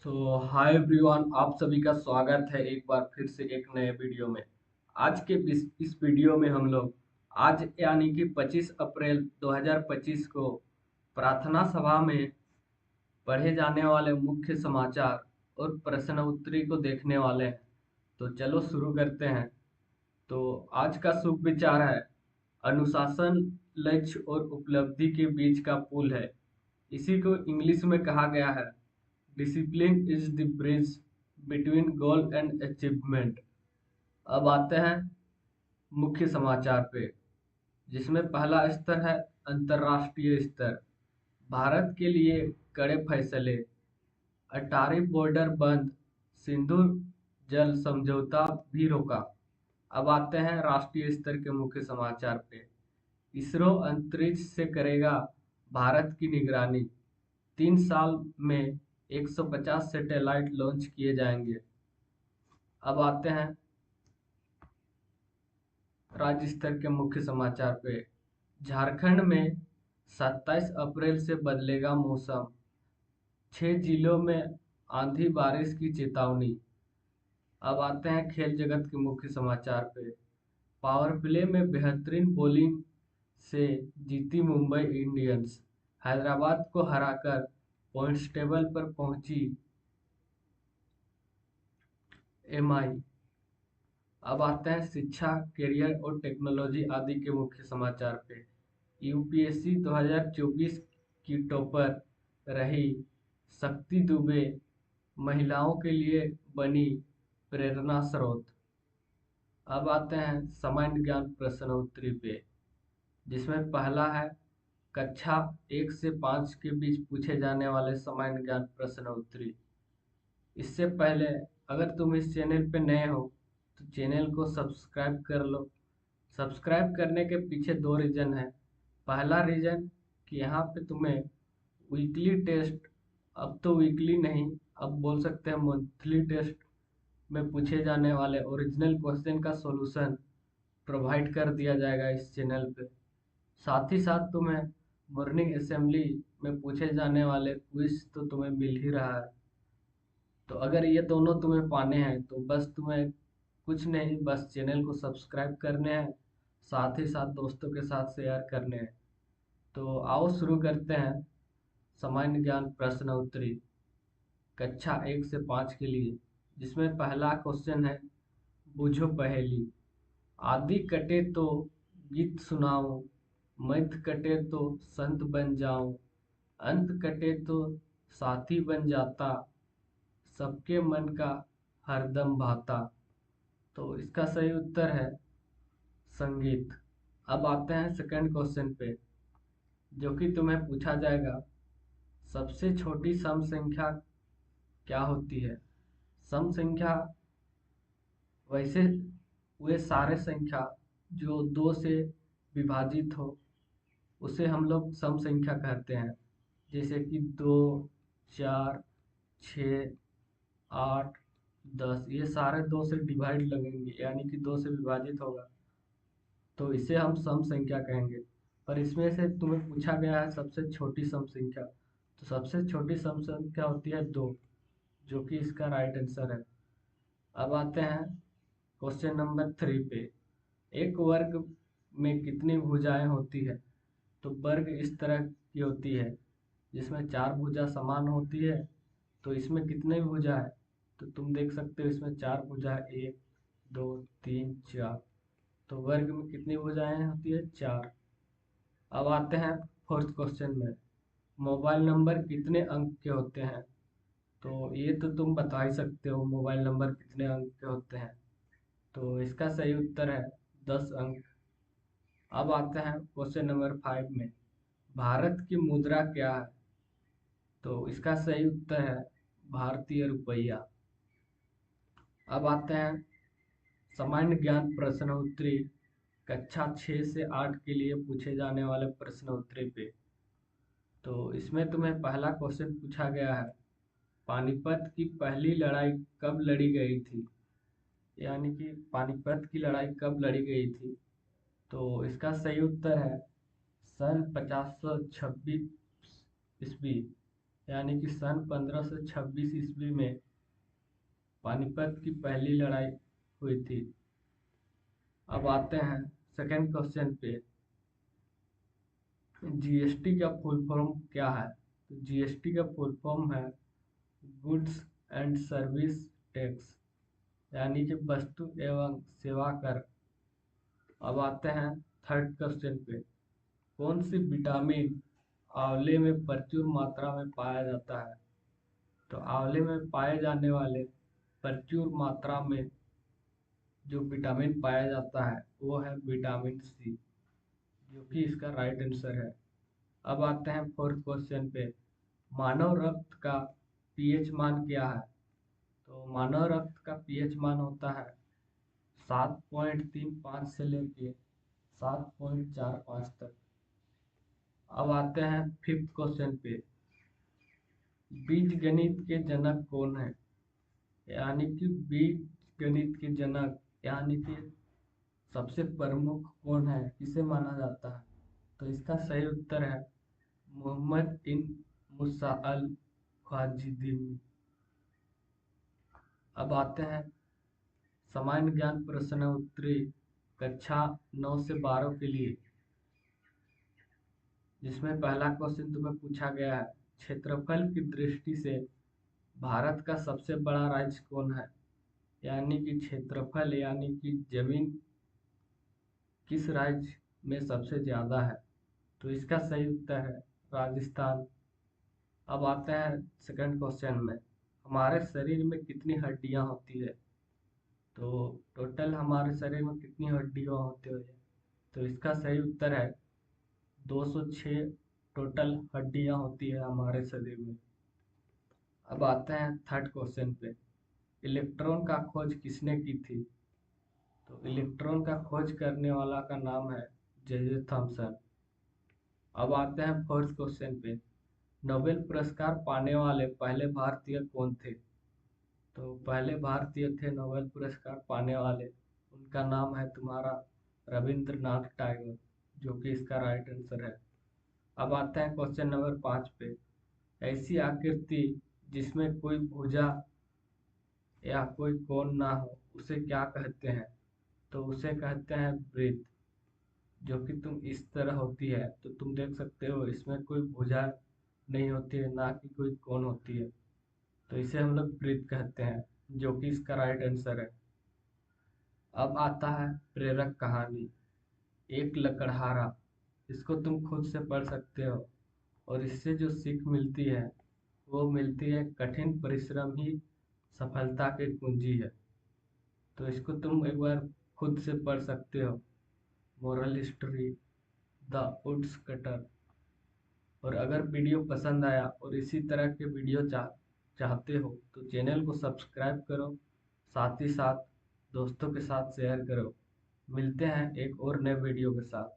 तो hi everyone, आप सभी का स्वागत है एक बार फिर से एक नए वीडियो में। आज के इस वीडियो में हम लोग आज यानी कि 25 अप्रैल 2025 को प्रार्थना सभा में पढ़े जाने वाले मुख्य समाचार और प्रश्न उत्तरी को देखने वाले हैं। तो चलो शुरू करते हैं। तो आज का शुभ विचार है, अनुशासन लक्ष्य और उपलब्धि के बीच का पुल है। इसी को इंग्लिश में कहा गया है, discipline is the bridge between goal and achievement. अब आते हैं मुख्य समाचार पे, जिसमें पहला स्तर है अंतर्राष्ट्रीय स्तर। भारत के लिए कड़े फैसले, अटारी बॉर्डर बंद, सिंधु जल समझौता भी रोका। अब आते हैं राष्ट्रीय स्तर के मुख्य समाचार पे। इसरो अंतरिक्ष से करेगा भारत की निगरानी। 3 साल में 150 सैटेलाइट लॉन्च किए जाएंगे। अब आते हैं राज्य स्तर के मुख्य समाचार पे। झारखंड में 27 अप्रैल से बदलेगा मौसम। 6 जिलों में आंधी बारिश की चेतावनी। अब आते हैं खेल जगत के मुख्य समाचार पे। पावर प्ले में बेहतरीन बॉलिंग से जीती मुंबई इंडियंस। हैदराबाद को हराकर पॉइंट्स टेबल पर पहुंची एमआई। अब आते हैं शिक्षा, करियर और टेक्नोलॉजी आदि के मुख्य समाचार पे। यूपीएससी 2024 की टॉपर रही शक्ति दुबे महिलाओं के लिए बनी प्रेरणा स्रोत। अब आते हैं सामान्य ज्ञान प्रश्न उत्तरी पे, जिसमें पहला है कक्षा 1 से 5 के बीच पूछे जाने वाले सामान्य ज्ञान प्रश्न उत्तरी। इससे पहले अगर तुम इस चैनल पे नए हो तो चैनल को सब्सक्राइब कर लो। सब्सक्राइब करने के पीछे दो रीज़न है। पहला रीज़न कि यहाँ पे तुम्हें वीकली टेस्ट, अब तो वीकली नहीं, अब बोल सकते हैं मंथली टेस्ट में पूछे जाने वाले ओरिजिनल क्वेश्चन का सॉल्यूशन प्रोवाइड कर दिया जाएगा इस चैनल पे। साथ ही साथ तुम्हें मॉर्निंग असेंबली में पूछे जाने वाले क्विज तो तुम्हें मिल ही रहा है। तो अगर ये दोनों तुम्हें पाने हैं तो बस तुम्हें कुछ नहीं, बस चैनल को सब्सक्राइब करने हैं, साथ ही साथ दोस्तों के साथ शेयर करने हैं। तो आओ शुरू करते हैं सामान्य ज्ञान प्रश्न उत्तरी कक्षा 1 से 5 के लिए, जिसमें पहला क्वेश्चन है, बूझो पहेली। आदि कटे तो गीत सुनाऊं, मध्य कटे तो संत बन जाऊं, अंत कटे तो साथी बन जाता, सबके मन का हरदम भाता। तो इसका सही उत्तर है संगीत। अब आते हैं सेकंड क्वेश्चन पे, जो कि तुम्हें पूछा जाएगा, सबसे छोटी सम संख्या क्या होती है। सम संख्या वैसे वे सारे संख्या जो 2 से विभाजित हो उसे हम लोग सम संख्या कहते हैं। जैसे कि 2, 4, 6, 8, 10, ये सारे 2 से डिवाइड लगेंगे यानी कि 2 से विभाजित होगा, तो इसे हम सम संख्या कहेंगे। पर इसमें से तुम्हें पूछा गया है सबसे छोटी सम संख्या, तो सबसे छोटी सम संख्या होती है 2, जो कि इसका राइट आंसर है। अब आते हैं क्वेश्चन नंबर 3 पे। एक वर्ग में कितनी भुजाएं होती है। तो वर्ग इस तरह की होती है जिसमें 4 भुजा समान होती है। तो इसमें कितने भुजा है, तो तुम देख सकते हो इसमें 4 भुजा है, 1, 2, 3, 4। तो वर्ग में कितनी भुजाएं होती है, 4। अब आते हैं फोर्थ क्वेश्चन में, मोबाइल नंबर कितने अंक के होते हैं। तो ये तो तुम बता ही सकते हो मोबाइल नंबर कितने अंक के होते हैं। तो इसका सही उत्तर है 10 अंक। अब आते हैं क्वेश्चन नंबर 5 में, भारत की मुद्रा क्या है। तो इसका सही उत्तर है भारतीय रुपया। अब आते हैं सामान्य ज्ञान प्रश्न उत्तरी कक्षा 6 से 8 के लिए पूछे जाने वाले प्रश्न उत्तरी पे। तो इसमें तुम्हें पहला क्वेश्चन पूछा गया है, पानीपत की पहली लड़ाई कब लड़ी गई थी। यानी कि पानीपत की लड़ाई कब लड़ी गई थी। तो इसका सही उत्तर है सन 1526 ईस्वी। यानी कि सन 1526 ईस्वी में पानीपत की पहली लड़ाई हुई थी। अब आते हैं सेकंड क्वेश्चन पे। जीएसटी का फुल फॉर्म क्या है? तो जीएसटी का फुल फॉर्म है गुड्स एंड सर्विस टैक्स, यानी कि वस्तु एवं सेवा कर। अब आते हैं थर्ड क्वेश्चन पे। कौन सी विटामिन आंवले में प्रचुर मात्रा में पाया जाता है? तो आंवले में पाए जाने वाले प्रचुर मात्रा में जो विटामिन पाया जाता है वो है विटामिन सी, जो कि इसका राइट आंसर है। अब आते हैं फोर्थ क्वेश्चन पे। मानव रक्त का पीएच मान क्या है? तो मानव रक्त का पीएच मान होता है 7.35 से लेके 7.45 तक। अब आते हैं फिफ्थ क्वेश्चन पे। बीज गणित के जनक कौन है? यानी कि बीज गणित के जनक यानी कि सबसे प्रमुख कौन है, किसे माना जाता है? तो इसका सही उत्तर है मोहम्मद बिन मूसा अल ख्वारिज़मी। अब आते हैं सामान्य ज्ञान प्रश्न उत्तरी कक्षा 9 से 12 के लिए, जिसमें पहला क्वेश्चन तुम्हें पूछा गया है, क्षेत्रफल की दृष्टि से भारत का सबसे बड़ा राज्य कौन है? यानी कि क्षेत्रफल यानी कि जमीन किस राज्य में सबसे ज्यादा है? तो इसका सही उत्तर है राजस्थान। अब आते हैं सेकंड क्वेश्चन में। हमारे शरीर में कितनी हड्डियां होती है? तो टोटल हमारे शरीर में कितनी हड्डियां होती है? तो इसका सही उत्तर है 206 टोटल हड्डियां होती है हमारे शरीर में। अब आते हैं थर्ड क्वेश्चन पे। इलेक्ट्रॉन का खोज किसने की थी? तो इलेक्ट्रॉन का खोज करने वाला का नाम है जे थॉमसन। अब आते हैं फोर्थ क्वेश्चन पे। नोबेल पुरस्कार पाने वाले पहले भारतीय कौन थे? तो पहले भारतीय थे नोबेल पुरस्कार पाने वाले, उनका नाम है तुम्हारा रविंद्रनाथ टैगोर, जो कि इसका राइट आंसर है। अब आते हैं क्वेश्चन नंबर 5 पे। ऐसी आकृति जिसमें कोई भुजा या कोई कोण ना हो उसे क्या कहते हैं? तो उसे कहते हैं वृत्त। जो कि तुम इस तरह होती है, तो तुम देख सकते हो इसमें कोई भुजा नहीं होती है, ना कि कोई कोण होती है, तो इसे हम लोग वृत्त कहते हैं, जो कि इसका राइट आंसर है। अब आता है प्रेरक कहानी। एक लकड़हारा, इसको तुम खुद से पढ़ सकते हो, और इससे जो सीख मिलती है वो मिलती है कठिन परिश्रम ही सफलता की कुंजी है। तो इसको तुम एक बार खुद से पढ़ सकते हो। Moral history the woods cutter. और अगर वीडियो पसंद आया और इसी तरह के वीडियो चाहते हो तो चैनल को सब्सक्राइब करो, साथ ही साथ दोस्तों के साथ शेयर करो। मिलते हैं एक और नए वीडियो के साथ।